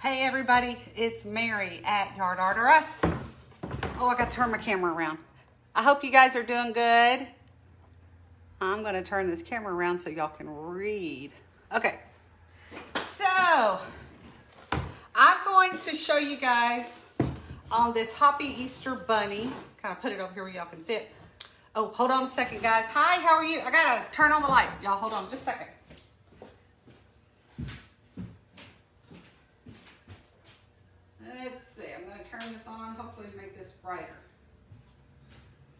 Hey everybody, it's Mary at Yard Art or Us. Oh, I got to turn my camera around. I hope you guys are doing good. I'm going to turn this camera around so y'all can read. Okay, so I'm going to show you guys on this Hoppy Easter bunny. Kind of put it over here where y'all can see it. Oh, hold on a second, guys. Hi, how are you? I got to turn on the light. Y'all, hold on just a second. Let's see, I'm going to turn this on, hopefully make this brighter.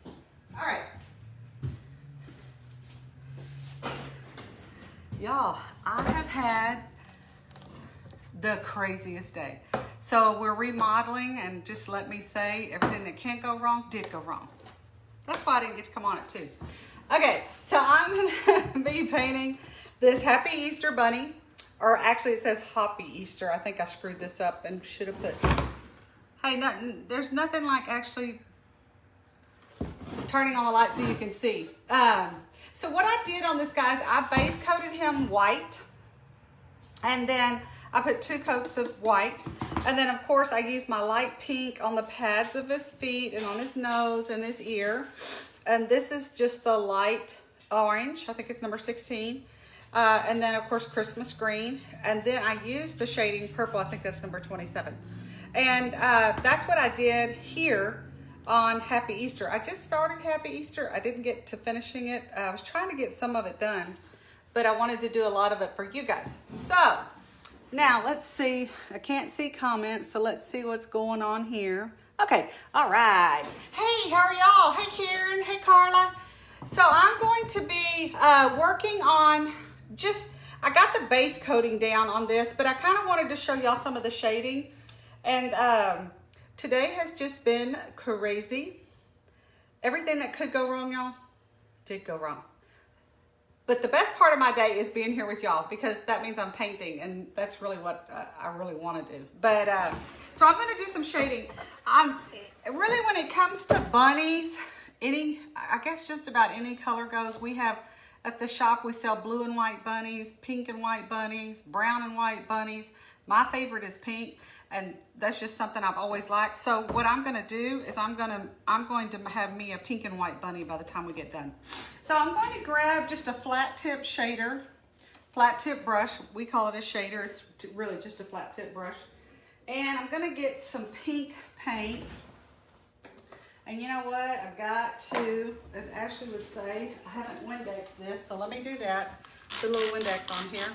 All right. Y'all, I have had the craziest day. So we're remodeling, and just let me say, everything that can't go wrong did go wrong. That's why I didn't get to come on it too. Okay, so I'm going to be painting this Happy Easter bunny. Or actually it says Hoppy Easter. I think I screwed this up and should have put, hey, there's nothing like actually turning on the light so you can see. So what I did on this, guys, I base coated him white. And then I put 2 coats of white. And then of course I used my light pink on the pads of his feet and on his nose and his ear. And this is just the light orange. I think it's number 16. And then of course Christmas green, and then I used the shading purple. I think that's number 27. And that's what I did here on Happy Easter. I just started Happy Easter. I didn't get to finishing it. I was trying to get some of it done, but I wanted to do a lot of it for you guys. So now let's see. I can't see comments, so let's see what's going on here. Okay, all right. Hey, how are y'all? Hey Karen, hey Carla. So I'm going to be working on I got the base coating down on this, but I kind of wanted to show y'all some of the shading. And today has just been crazy. Everything that could go wrong, y'all, did go wrong. But the best part of my day is being here with y'all, because that means I'm painting, and that's really what I really want to do. But so I'm going to do some shading. Really, when it comes to bunnies, I guess just about any color goes. We have at the shop, we sell blue and white bunnies, pink and white bunnies, brown and white bunnies. My favorite is pink, and that's just something I've always liked. So what I'm going to do is I'm going to have me a pink and white bunny by the time we get done. So I'm going to grab just a flat tip shader, flat tip brush. We call it a shader. It's really just a flat tip brush. And I'm going to get some pink paint. And you know what? I've got to, as Ashley would say, I haven't Windexed this, so let me do that. Put a little Windex on here.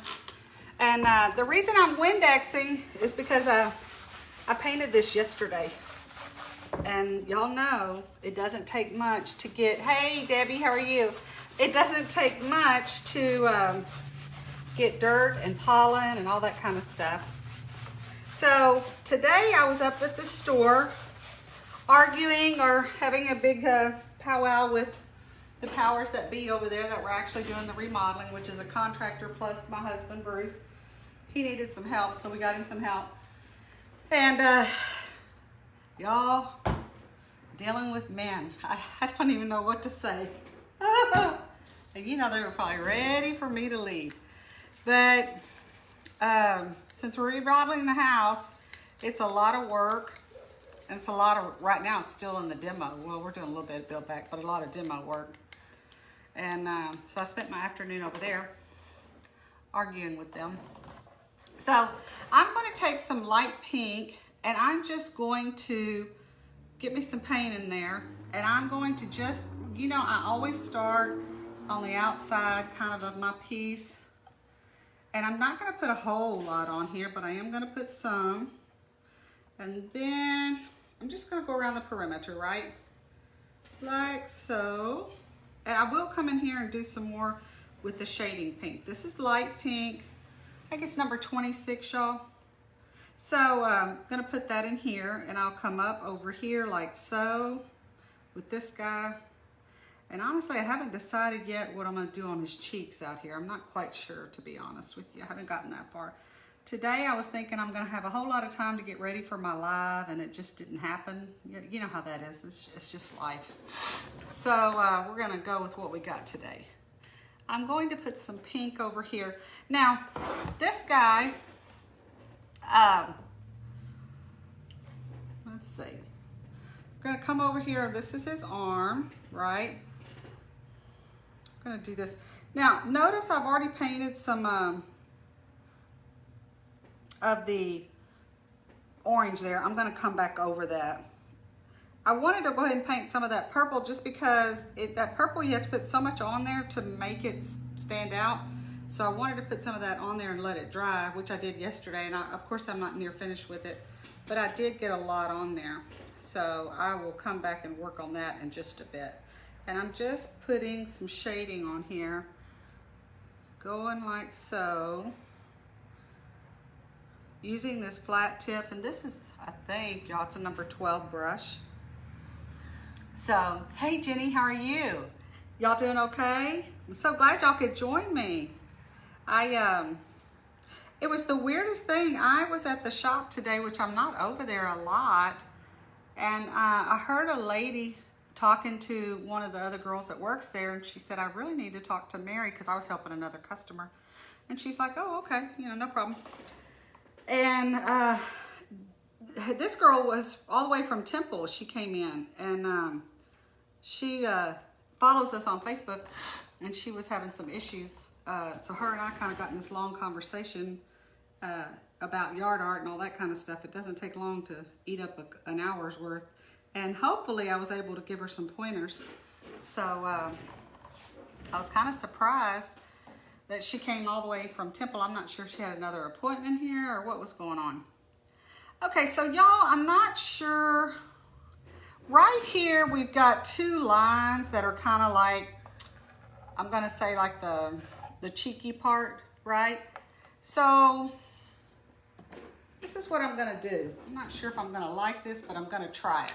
And the reason I'm Windexing is because I painted this yesterday. And y'all know it doesn't take much to get, hey Debbie, how are you? It doesn't take much to get dirt and pollen and all that kind of stuff. So today I was up at the store arguing or having a big powwow with the powers that be over there that were actually doing the remodeling, which is a contractor plus my husband, Bruce. He needed some help, so we got him some help. And y'all, dealing with men, I don't even know what to say. And you know, they were probably ready for me to leave. But since we're remodeling the house, it's a lot of work. And it's a lot of, right now it's still in the demo. Well, we're doing a little bit of build back, but a lot of demo work. And so I spent my afternoon over there arguing with them. So I'm going to take some light pink, and I'm just going to get me some paint in there. And I'm going to just, you know, I always start on the outside kind of my piece. And I'm not going to put a whole lot on here, but I am going to put some. And then I'm just going to go around the perimeter, right? Like so. And I will come in here and do some more with the shading pink. This is light pink. I think it's number 26, y'all. So I'm going to put that in here, and I'll come up over here like so with this guy. And honestly, I haven't decided yet what I'm going to do on his cheeks out here. I'm not quite sure, to be honest with you. I haven't gotten that far. Today I was thinking I'm going to have a whole lot of time to get ready for my live, and it just didn't happen. You know how that is. It's just life. So we're going to go with what we got today. I'm going to put some pink over here. Now, this guy, let's see. I'm gonna come over here. This is his arm, right? I'm gonna do this. Now, notice I've already painted some of the orange there. I'm gonna come back over that. I wanted to go ahead and paint some of that purple just because that purple, you have to put so much on there to make it stand out. So I wanted to put some of that on there and let it dry, which I did yesterday. And of course, I'm not near finished with it, but I did get a lot on there. So I will come back and work on that in just a bit. And I'm just putting some shading on here, going like so, using this flat tip. And this is, I think, y'all, it's a number 12 brush. So, hey Jenny, how are you? Y'all doing okay? I'm so glad y'all could join me. It was the weirdest thing. I was at the shop today, which I'm not over there a lot, and I heard a lady talking to one of the other girls that works there, and she said, I really need to talk to Mary, because I was helping another customer. And she's like, oh, okay, you know, no problem. And this girl was all the way from Temple. She came in, and she follows us on Facebook, and she was having some issues. So her and I kind of got in this long conversation about yard art and all that kind of stuff. It doesn't take long to eat up an hour's worth. And hopefully I was able to give her some pointers. So I was kind of surprised that she came all the way from Temple. I'm not sure if she had another appointment here or what was going on. Okay, so y'all, I'm not sure. Right here, we've got two lines that are kind of like, I'm gonna say like the cheeky part, right? So this is what I'm gonna do. I'm not sure if I'm gonna like this, but I'm gonna try it.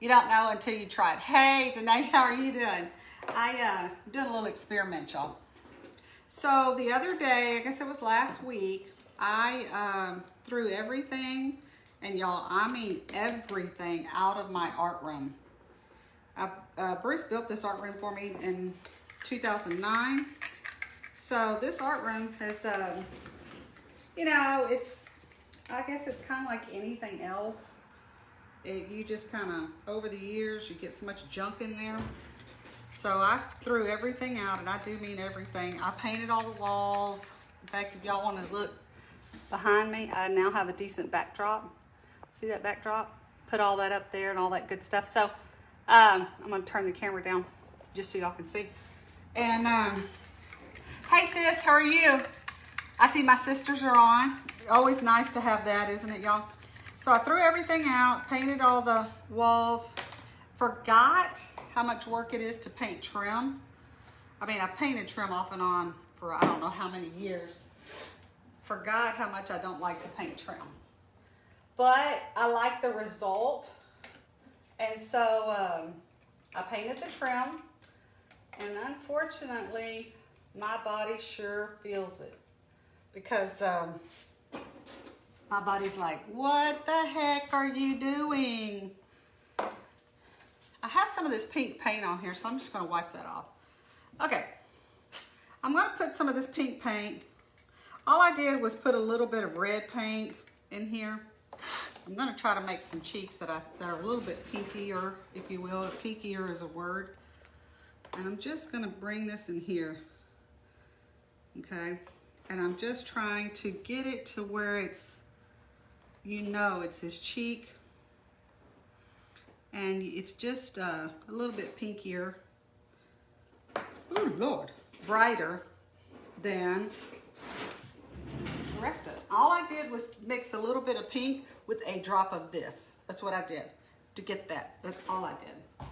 You don't know until you try it. Hey, Danae, how are you doing? I'm doing a little experiment, y'all. So the other day, I guess it was last week, I threw everything, and y'all, I mean everything, out of my art room. Bruce built this art room for me in 2009. So this art room has, you know, I guess it's kind of like anything else. You just kind of, over the years, you get so much junk in there. So I threw everything out, and I do mean everything. I painted all the walls. In fact, if y'all want to look behind me, I now have a decent backdrop. See that backdrop? Put all that up there and all that good stuff. So I'm going to turn the camera down just so y'all can see. And hey sis, how are you? I see my sisters are on. Always nice to have that, isn't it, y'all? So I threw everything out, painted all the walls, forgot how much work it is to paint trim. I mean, I painted trim off and on for I don't know how many years. Forgot how much I don't like to paint trim. But I like the result. And so I painted the trim. And unfortunately, my body sure feels it. Because my body's like, what the heck are you doing? I have some of this pink paint on here, so I'm just gonna wipe that off. Okay, I'm gonna put some of this pink paint. All I did was put a little bit of red paint in here. I'm gonna try to make some cheeks that are a little bit pinkier, if you will. Pinkier is a word. And I'm just gonna bring this in here, okay? And I'm just trying to get it to where it's, you know, it's his cheek. And it's just a little bit pinkier. Oh Lord, brighter than the rest of it. All I did was mix a little bit of pink with a drop of this. That's what I did to get that. That's all I did.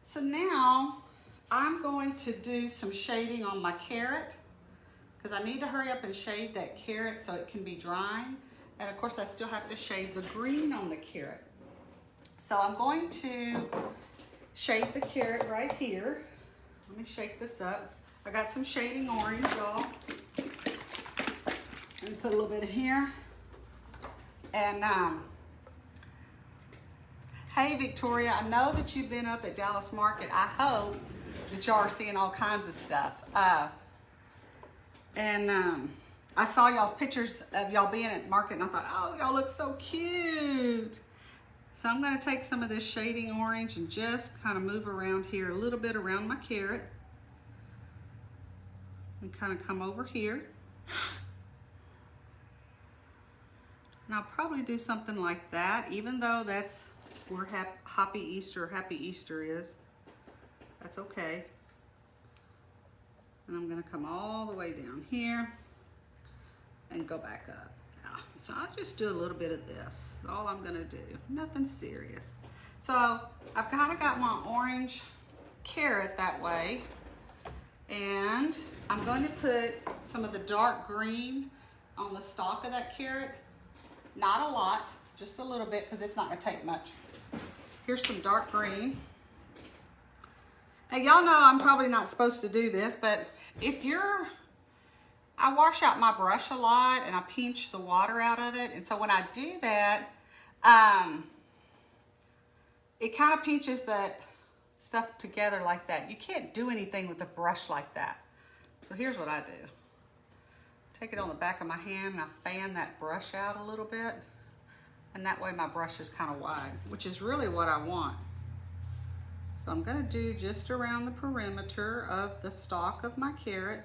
So now I'm going to do some shading on my carrot, because I need to hurry up and shade that carrot so it can be drying. And of course I still have to shade the green on the carrot. So I'm going to shade the carrot right here. Let me shake this up. I got some shading orange, y'all. And put a little bit in here. And hey Victoria, I know that you've been up at Dallas Market. I hope that y'all are seeing all kinds of stuff. I saw y'all's pictures of y'all being at the market, and I thought, oh, y'all look so cute. So I'm going to take some of this shading orange and just kind of move around here a little bit around my carrot. And kind of come over here. And I'll probably do something like that, even though that's where Happy Easter is. That's okay. And I'm going to come all the way down here and go back up. So I'll just do a little bit of this. That's all I'm going to do. Nothing serious. So I've kind of got my orange carrot that way. And I'm going to put some of the dark green on the stalk of that carrot. Not a lot, just a little bit, because it's not going to take much. Here's some dark green. Now y'all know I'm probably not supposed to do this, but if you're, I wash out my brush a lot and I pinch the water out of it. And so when I do that, it kind of pinches that stuff together like that. You can't do anything with a brush like that. So here's what I do. Take it on the back of my hand and I fan that brush out a little bit. And that way my brush is kind of wide, which is really what I want. So I'm going to do just around the perimeter of the stalk of my carrot.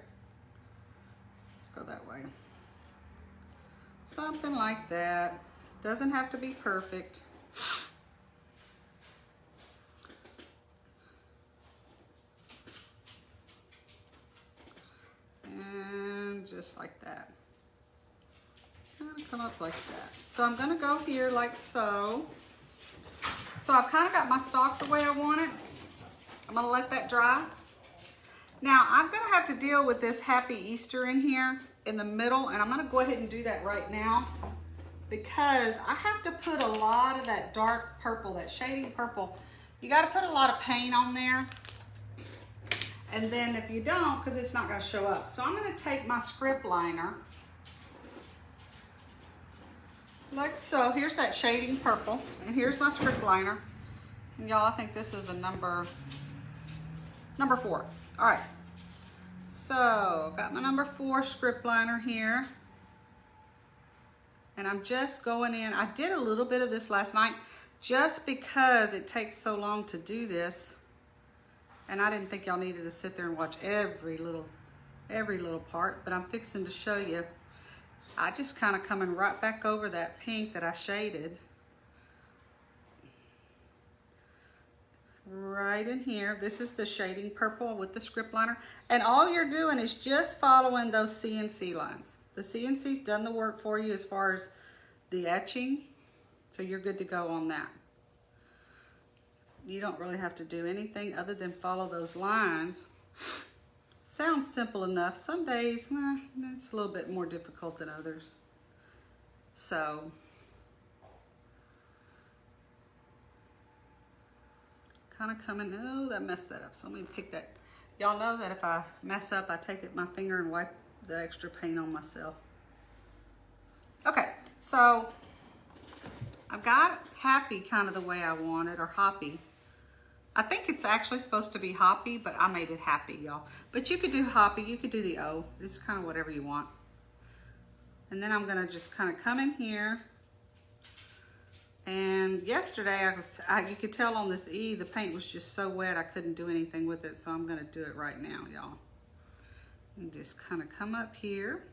Let's go that way. Something like that. Doesn't have to be perfect. And just like that. Kind of come up like that. So I'm going to go here like so. So I've kind of got my stalk the way I want it. I'm going to let that dry. Now I'm going to have to deal with this Happy Easter in here in the middle, and I'm going to go ahead and do that right now because I have to put a lot of that dark purple, that shading purple. You got to put a lot of paint on there, and then if you don't, because it's not going to show up. So I'm going to take my script liner like so. Here's that shading purple, and here's my script liner. And y'all, I think this is a number 4. All right, so got my number 4 script liner here. And I'm just going in. I did a little bit of this last night just because it takes so long to do this. And I didn't think y'all needed to sit there and watch every little part, but I'm fixing to show you. I just kind of coming right back over that pink that I shaded. Right in here. This is the shading purple with the script liner. And all you're doing is just following those CNC lines. The CNC's done the work for you as far as the etching. So you're good to go on that. You don't really have to do anything other than follow those lines. Sounds simple enough. Some days, it's a little bit more difficult than others. So, kind of coming, oh, that messed that up. So let me pick that. Y'all know that if I mess up, I take it my finger and wipe the extra paint on myself. Okay, so I've got Happy kind of the way I want it, or Hoppy. I think it's actually supposed to be Hoppy, but I made it Happy, y'all. But you could do Hoppy, you could do the O. It's kind of whatever you want. And then I'm gonna just kind of come in here. And yesterday, you could tell on this E, the paint was just so wet, I couldn't do anything with it. So I'm gonna do it right now, y'all. And just kind of come up here.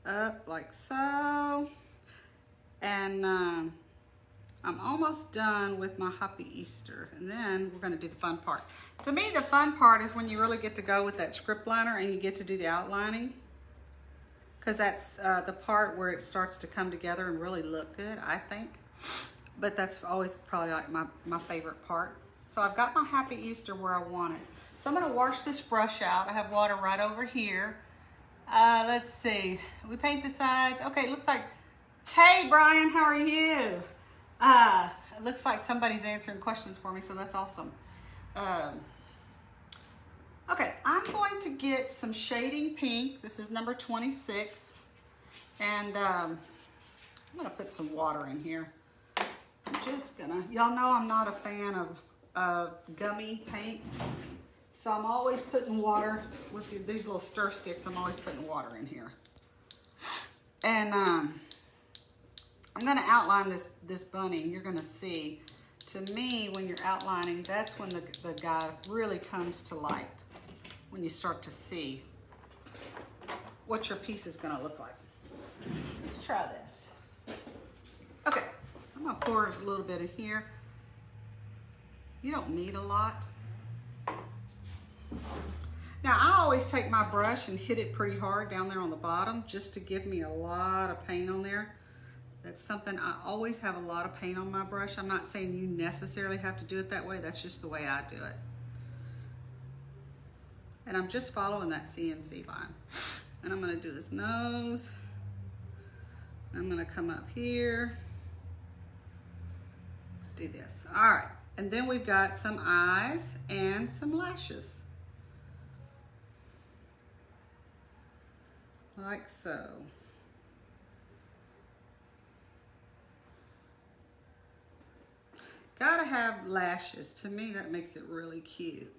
Up like so. And I'm almost done with my Happy Easter, and then we're going to do the fun part. To me, the fun part is when you really get to go with that script liner and you get to do the outlining, because that's the part where it starts to come together and really look good, I think. But that's always probably like my favorite part. So I've got my Happy Easter where I want it. So I'm going to wash this brush out. I have water right over here. Let's see. We paint the sides. Okay, it looks like, hey Brian, how are you? It looks like somebody's answering questions for me, so that's awesome. Okay, I'm going to get some shading pink. This is number 26. And I'm gonna put some water in here. I'm just gonna, y'all know I'm not a fan of gummy paint. So I'm always putting water with these little stir sticks. I'm always putting water in here. And I'm I'm gonna outline this bunny, and you're gonna see, to me, when you're outlining, that's when the guy really comes to light, when you start to see what your piece is gonna look like. Let's try this. Okay, I'm gonna pour a little bit in here. You don't need a lot. Now, I always take my brush and hit it pretty hard down there on the bottom just to give me a lot of paint on there. That's something, I always have a lot of paint on my brush. I'm not saying you necessarily have to do it that way. That's just the way I do it. And I'm just following that CNC line. And I'm gonna do his nose. I'm gonna come up here, do this. All right, and then we've got some eyes and some lashes. Like so. Gotta have lashes. To me, that makes it really cute.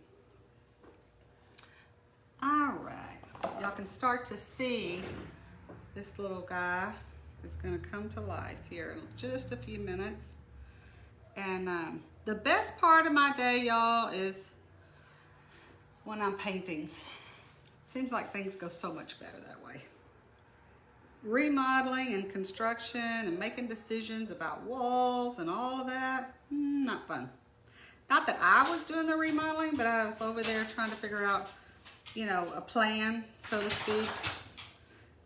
All right, y'all can start to see this little guy is gonna come to life here in just a few minutes. And the best part of my day, y'all, is when I'm painting. It seems like things go so much better that way. Remodeling and construction and making decisions about walls and all of that, not fun. Not that I was doing the remodeling, but I was over there trying to figure out, you know, a plan, so to speak.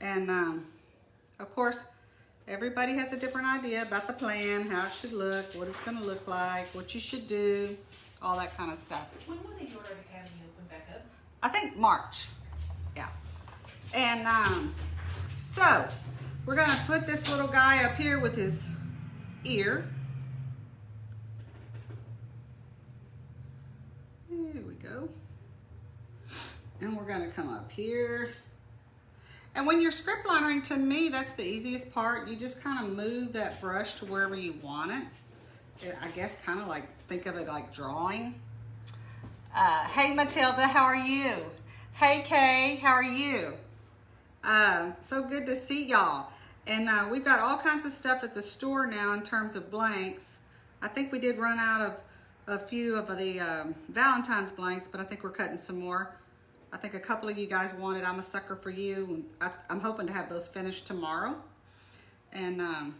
And of course, everybody has a different idea about the plan, how it should look, what it's gonna look like, what you should do, all that kind of stuff. When will the Art Academy open back up? I think March, yeah. And so we're gonna put this little guy up here with his ear. There we go. And we're gonna come up here. And when you're script linering, to me, that's the easiest part. You just kind of move that brush to wherever you want it. I guess kind of like, think of it like drawing. Hey Matilda, how are you? Hey Kay, how are you? So good to see y'all. And we've got all kinds of stuff at the store now in terms of blanks. I think we did run out of a few of the Valentine's blanks, but I think we're cutting some more. I think a couple of you guys wanted I'm a Sucker for You. I'm hoping to have those finished tomorrow and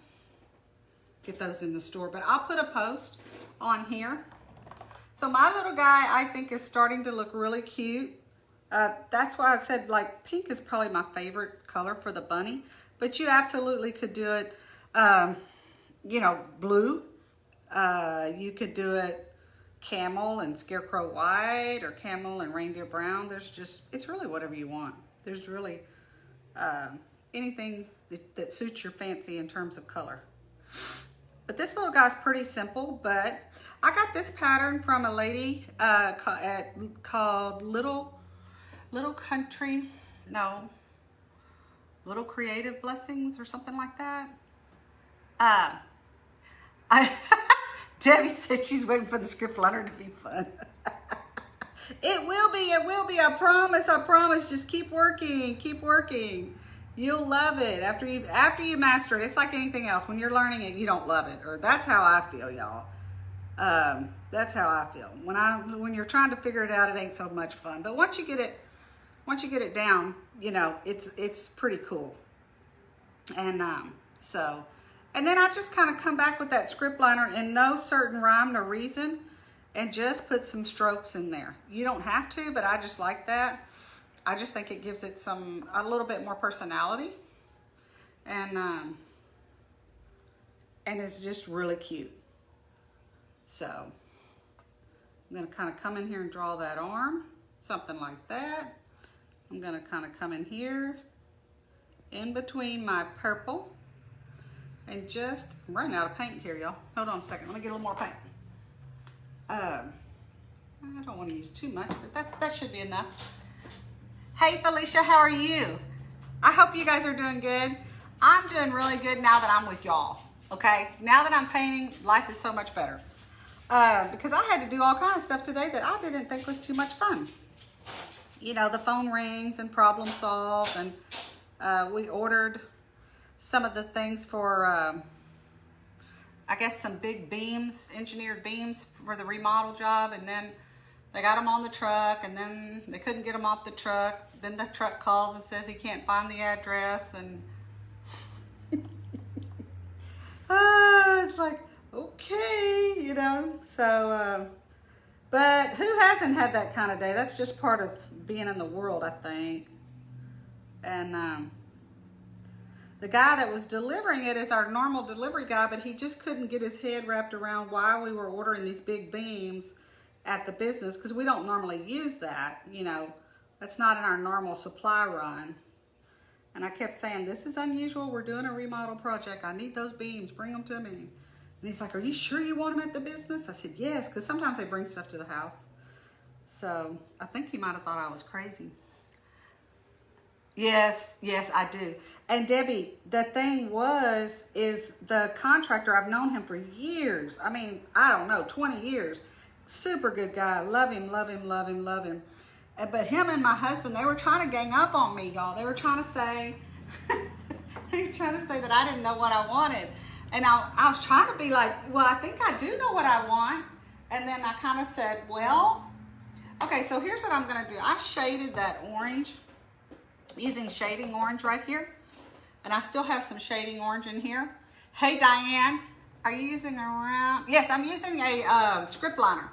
get those in the store. But I'll put a post on here. So my little guy, I think, is starting to look really cute. That's why I said, like, pink is probably my favorite color for the bunny. But you absolutely could do it, you know, blue. You could do it camel and scarecrow white, or camel and reindeer brown. There's just, it's really whatever you want. There's really anything that suits your fancy in terms of color. But this little guy's pretty simple, but I got this pattern from a lady called Little Creative Blessings or something like that. Debbie said she's waiting for the script letter to be fun. It will be, I promise. Just keep working. You'll love it after you master it. It's like anything else. When you're learning it, you don't love it, or that's how I feel, y'all. That's how I feel. When you're trying to figure it out, it ain't so much fun. But once you get it down, you know, it's pretty cool. And and then I just kind of come back with that script liner in no certain rhyme or reason and just put some strokes in there. You don't have to, but I just like that. I just think it gives it a little bit more personality. And it's just really cute. So I'm gonna kind of come in here and draw that arm, something like that. I'm gonna kind of come in here in between my purple. And just, I'm running out of paint here, y'all. Hold on a second, let me get a little more paint. I don't want to use too much, but that should be enough. Hey Felicia, how are you? I hope you guys are doing good. I'm doing really good now that I'm with y'all, okay? Now that I'm painting, life is so much better. Because I had to do all kinds of stuff today that I didn't think was too much fun. You know, the phone rings and problem solve, and we ordered some of the things for I guess some big beams, engineered beams for the remodel job, and then they got them on the truck, and then they couldn't get them off the truck. Then the truck calls and says he can't find the address, and it's like, okay, you know. So, but who hasn't had that kind of day? That's just part of being in the world, I think. And the guy that was delivering it is our normal delivery guy, but he just couldn't get his head wrapped around why we were ordering these big beams at the business, because we don't normally use that, you know. That's not in our normal supply run. And I kept saying, this is unusual. We're doing a remodel project. I need those beams. Bring them to me. And he's like, are you sure you want them at the business? I said, yes, because sometimes they bring stuff to the house. So I think he might have thought I was crazy. Yes, I do. And Debbie, the thing is the contractor, I've known him for years. I mean, I don't know, 20 years. Super good guy. Love him, love him, love him, love him. But him and my husband, they were trying to gang up on me, y'all. They were trying to say, that I didn't know what I wanted. And I was trying to be like, well, I think I do know what I want. And then I kind of said, well, okay, so here's what I'm going to do. I shaded that orange using shading orange right here. And I still have some shading orange in here. Hey, Diane, are you using a round? Yes, I'm using a script liner.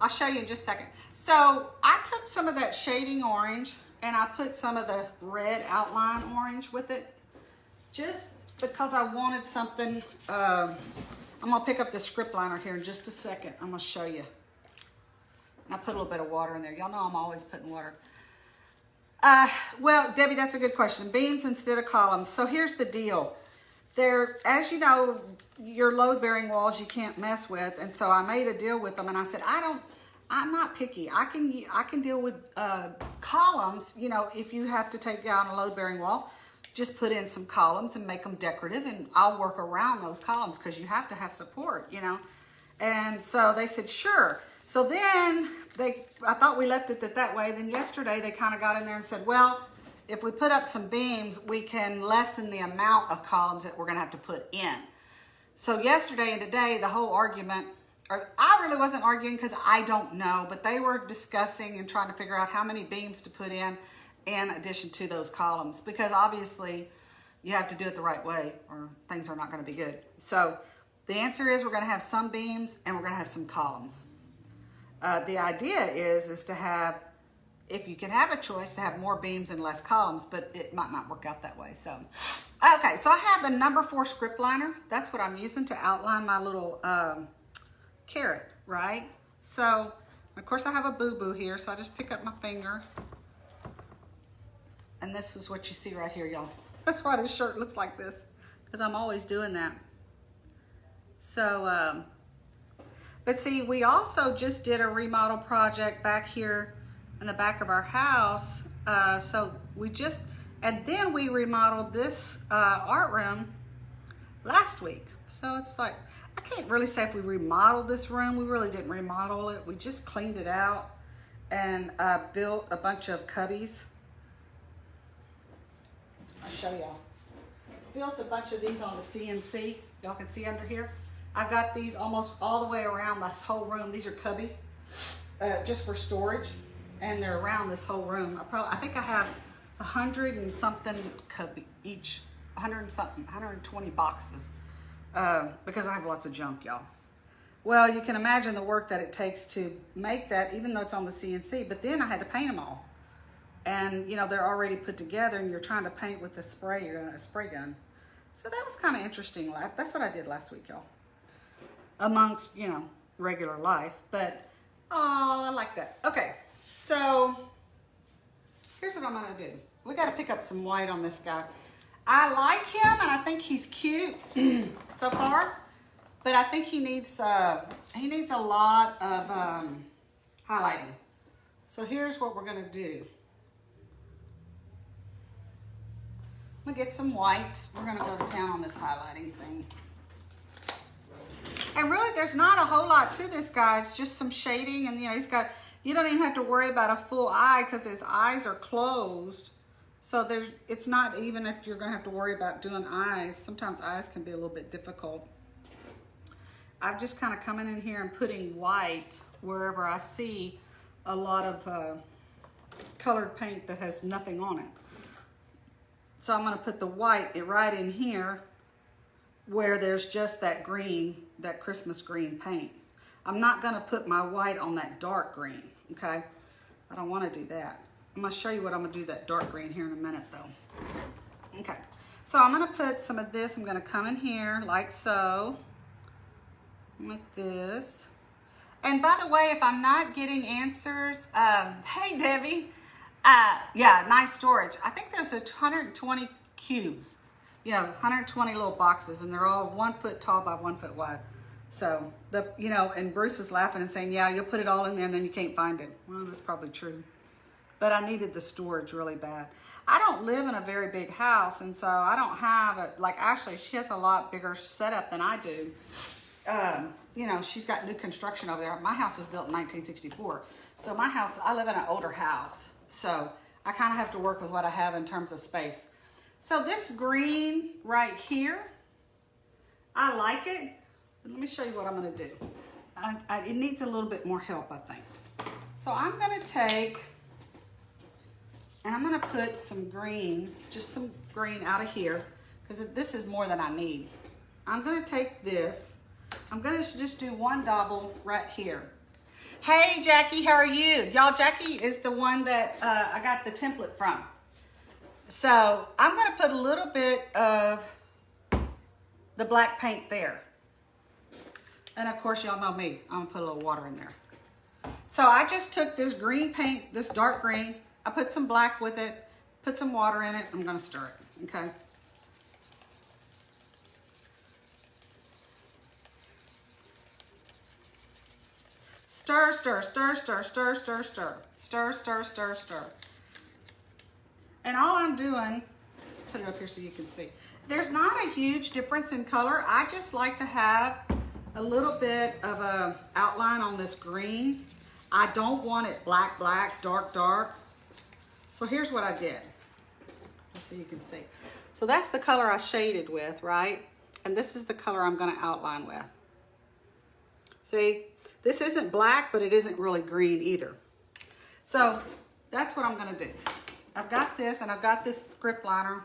I'll show you in just a second. So I took some of that shading orange and I put some of the red outline orange with it, just because I wanted something. I'm gonna pick up the script liner here in just a second. I'm gonna show you. And I put a little bit of water in there. Y'all know I'm always putting water. Well, Debbie, that's a good question. Beams instead of columns. So here's the deal. They're, as you know, your load-bearing walls you can't mess with, and so I made a deal with them, and I said, I'm not picky. I can deal with columns. You know, if you have to take down a load-bearing wall, just put in some columns and make them decorative, and I'll work around those columns because you have to have support, you know. And so they said, sure. So then I thought we left it that way. Then yesterday they kind of got in there and said, well, if we put up some beams, we can lessen the amount of columns that we're going to have to put in. So yesterday and today, the whole argument, or I really wasn't arguing because I don't know, but they were discussing and trying to figure out how many beams to put in addition to those columns, because obviously you have to do it the right way or things are not going to be good. So the answer is we're going to have some beams and we're going to have some columns. The idea is to have, if you can have a choice, to have more beams and less columns, but it might not work out that way. So, okay, so I have the number 4 script liner. That's what I'm using to outline my little carrot, right? So, of course I have a boo-boo here, so I just pick up my finger. And this is what you see right here, y'all. That's why this shirt looks like this, because I'm always doing that. So, but see, we also just did a remodel project back here in the back of our house. So we just, and then we remodeled this art room last week. So it's like, I can't really say if we remodeled this room. We really didn't remodel it. We just cleaned it out and built a bunch of cubbies. I'll show y'all. Built a bunch of these on the CNC. Y'all can see under here. I've got these almost all the way around this whole room. These are cubbies, just for storage, and they're around this whole room. I think I have 100 and something cubby each, 100 and something, 120 boxes, because I have lots of junk, y'all. Well, you can imagine the work that it takes to make that, even though it's on the CNC. But then I had to paint them all, and you know they're already put together, and you're trying to paint with a spray gun. So that was kind of interesting. That's what I did last week, y'all. Amongst, you know, regular life, but oh, I like that. Okay, so here's what I'm gonna do. We got to pick up some white on this guy. I like him and I think he's cute so far, but I think he needs a lot of highlighting. So here's what we're gonna do. I'm gonna get some white. We're gonna go to town on this highlighting thing. And really, there's not a whole lot to this guy. It's just some shading, and you know, you don't even have to worry about a full eye because his eyes are closed. So it's not even if you're gonna have to worry about doing eyes. Sometimes eyes can be a little bit difficult. I'm just kind of coming in here and putting white wherever I see a lot of colored paint that has nothing on it. So I'm going to put the white right in here where there's just that green, that Christmas green paint. I'm not going to put my white on that dark green, okay? I don't want to do that. I'm going to show you what I'm going to do that dark green here in a minute though. Okay, so I'm going to put some of this. I'm going to come in here like so, like this. And by the way, if I'm not getting answers, hey Debbie, yeah, nice storage. I think there's 120 cubes, you know, 120 little boxes, and they're all 1 foot tall by 1 foot wide. So you know, and Bruce was laughing and saying, yeah, you'll put it all in there and then you can't find it. Well, that's probably true. But I needed the storage really bad. I don't live in a very big house, and so I don't have it. Like Ashley, she has a lot bigger setup than I do. You know, she's got new construction over there. My house was built in 1964. So my house, I live in an older house. So I kind of have to work with what I have in terms of space. So this green right here, I like it. Let me show you what I'm going to do. It needs a little bit more help, I think. So I'm going to take, and I'm going to put some green, just some green out of here, because this is more than I need. I'm going to take this. I'm going to just do one double right here. Hey, Jackie, how are you? Y'all, Jackie is the one that I got the template from. So I'm going to put a little bit of the black paint there. And of course, y'all know me. I'm going to put a little water in there. So I just took this green paint, this dark green. I put some black with it, put some water in it. I'm going to stir it, okay? Stir, stir, stir, stir, stir, stir, stir. Stir, stir, stir, stir. And all I'm doing, put it up here so you can see. There's not a huge difference in color. I just like to have a little bit of a outline on this green. I don't want it black, black, dark, dark. So here's what I did, just so you can see. So that's the color I shaded with, right? And this is the color I'm gonna outline with. See? This isn't black, but it isn't really green either. So that's what I'm gonna do. I've got this, and I've got this script liner.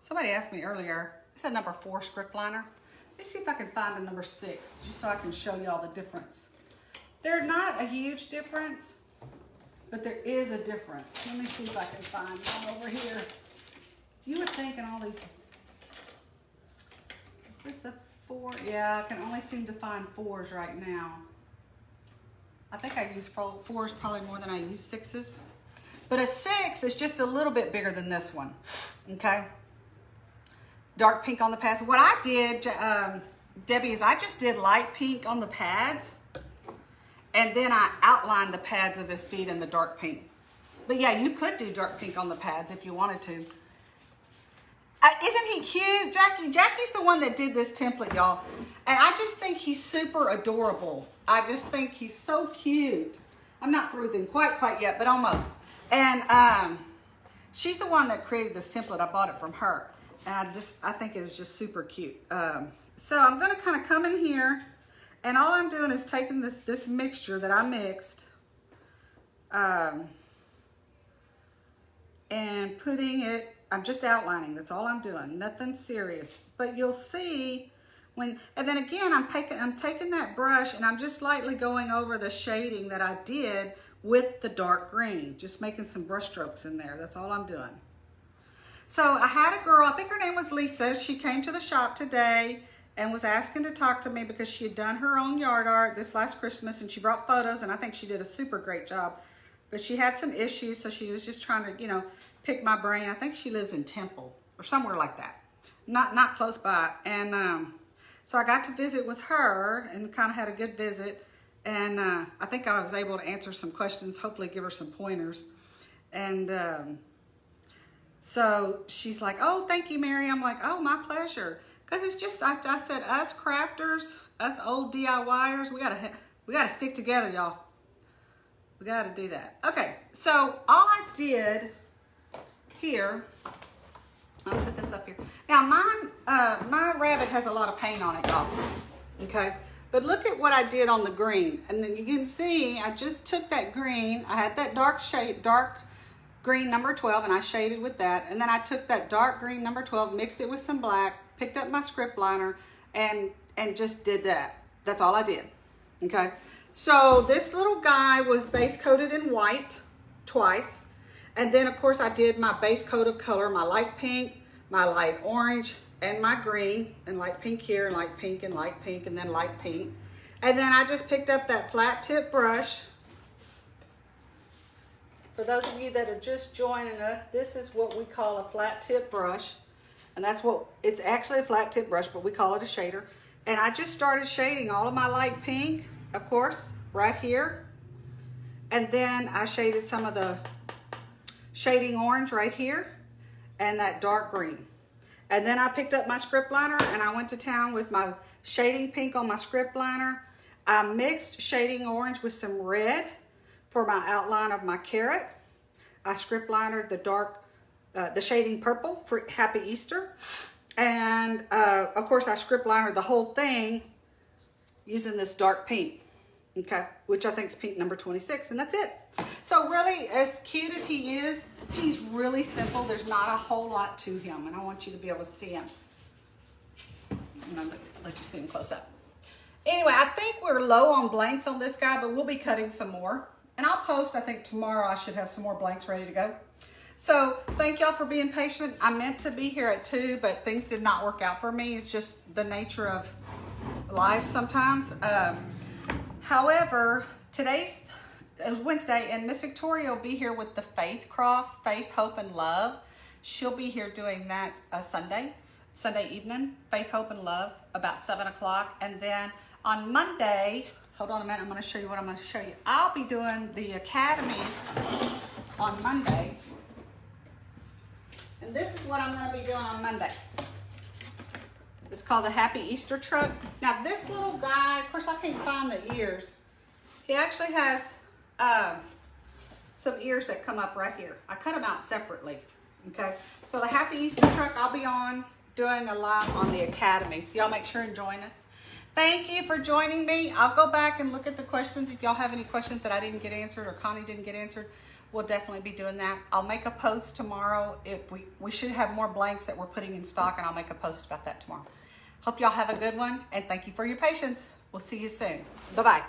Somebody asked me earlier, it's a number 4 script liner. Let me see if I can find a number 6, just so I can show y'all the difference. They're not a huge difference, but there is a difference. Let me see if I can find one over here. You would think in all these, is this a 4? Yeah, I can only seem to find 4s right now. I think I use 4s probably more than I use 6s. But a 6 is just a little bit bigger than this one, okay? Dark pink on the pads. What I did, Debbie, is I just did light pink on the pads, and then I outlined the pads of his feet in the dark pink. But yeah, you could do dark pink on the pads if you wanted to. Isn't he cute, Jackie? Jackie's the one that did this template, y'all. And I just think he's super adorable. I just think he's so cute. I'm not through with him quite yet, but almost. And she's the one that created this template. I bought it from her. And I think it's just super cute. So I'm gonna kind of come in here, and all I'm doing is taking this mixture that I mixed, and putting it, I'm just outlining, that's all I'm doing, nothing serious. But you'll see and then again, I'm taking that brush and I'm just lightly going over the shading that I did with the dark green, just making some brush strokes in there, that's all I'm doing. So I had a girl, I think her name was Lisa, she came to the shop today and was asking to talk to me because she had done her own yard art this last Christmas, and she brought photos, and I think she did a super great job. But she had some issues, so she was just trying to, you know, pick my brain. I think she lives in Temple or somewhere like that, not close by. And so I got to visit with her and kind of had a good visit. And I think I was able to answer some questions, hopefully give her some pointers. And so she's like, "Oh, thank you, Mary." I'm like, "Oh, my pleasure." Because it's just, I said, us crafters, us old DIYers, we gotta stick together, y'all. We gotta do that. Okay, so all I did here, I'll put this up here. Now my rabbit has a lot of paint on it, y'all. Okay, But look at what I did on the green. And then you can see, I just took that green. I had that dark green number 12, and I shaded with that. And then I took that dark green number 12, mixed it with some black, picked up my script liner, and just did that. That's all I did, okay? So this little guy was base coated in white twice. And then of course I did my base coat of color, my light pink, my light orange, and my green, and light pink here, and light pink, and light pink, and then light pink. And then I just picked up that flat tip brush. For those of you that are just joining us, this is what we call a flat tip brush. And that's what, it's actually a flat tip brush, but we call it a shader. And I just started shading all of my light pink, of course, right here. And then I shaded some of the shading orange right here, and that dark green. And then I picked up my script liner and I went to town with my shading pink on my script liner. I mixed shading orange with some red for my outline of my carrot. I script linered the shading purple for Happy Easter. And of course I script linered the whole thing using this dark pink, okay, which I think is pink number 26, and that's it. So really, as cute as he is, he's really simple. There's not a whole lot to him, and I want you to be able to see him. I'm gonna let you see him close up. Anyway, I think we're low on blanks on this guy, but we'll be cutting some more. And I'll post, I think tomorrow I should have some more blanks ready to go. So thank y'all for being patient. I meant to be here at 2, but things did not work out for me. It's just the nature of life sometimes. However, today's it was Wednesday, and Miss Victoria will be here with the Faith Cross, Faith, Hope, and Love. She'll be here doing that Sunday evening, Faith, Hope, and Love, about 7 o'clock. And then on Monday, hold on a minute, I'm going to show you what I'm going to show you. I'll be doing the Academy on Monday. And this is what I'm going to be doing on Monday. It's called the Happy Easter Truck. Now this little guy, of course I can't find the ears. He actually has some ears that come up right here. I cut them out separately, okay? So the Happy Easter Truck, I'll be on doing a live on the Academy. So y'all make sure and join us. Thank you for joining me. I'll go back and look at the questions. If y'all have any questions that I didn't get answered or Connie didn't get answered, we'll definitely be doing that. I'll make a post tomorrow. If we should have more blanks that we're putting in stock, and I'll make a post about that tomorrow. Hope y'all have a good one, and thank you for your patience. We'll see you soon. Bye-bye.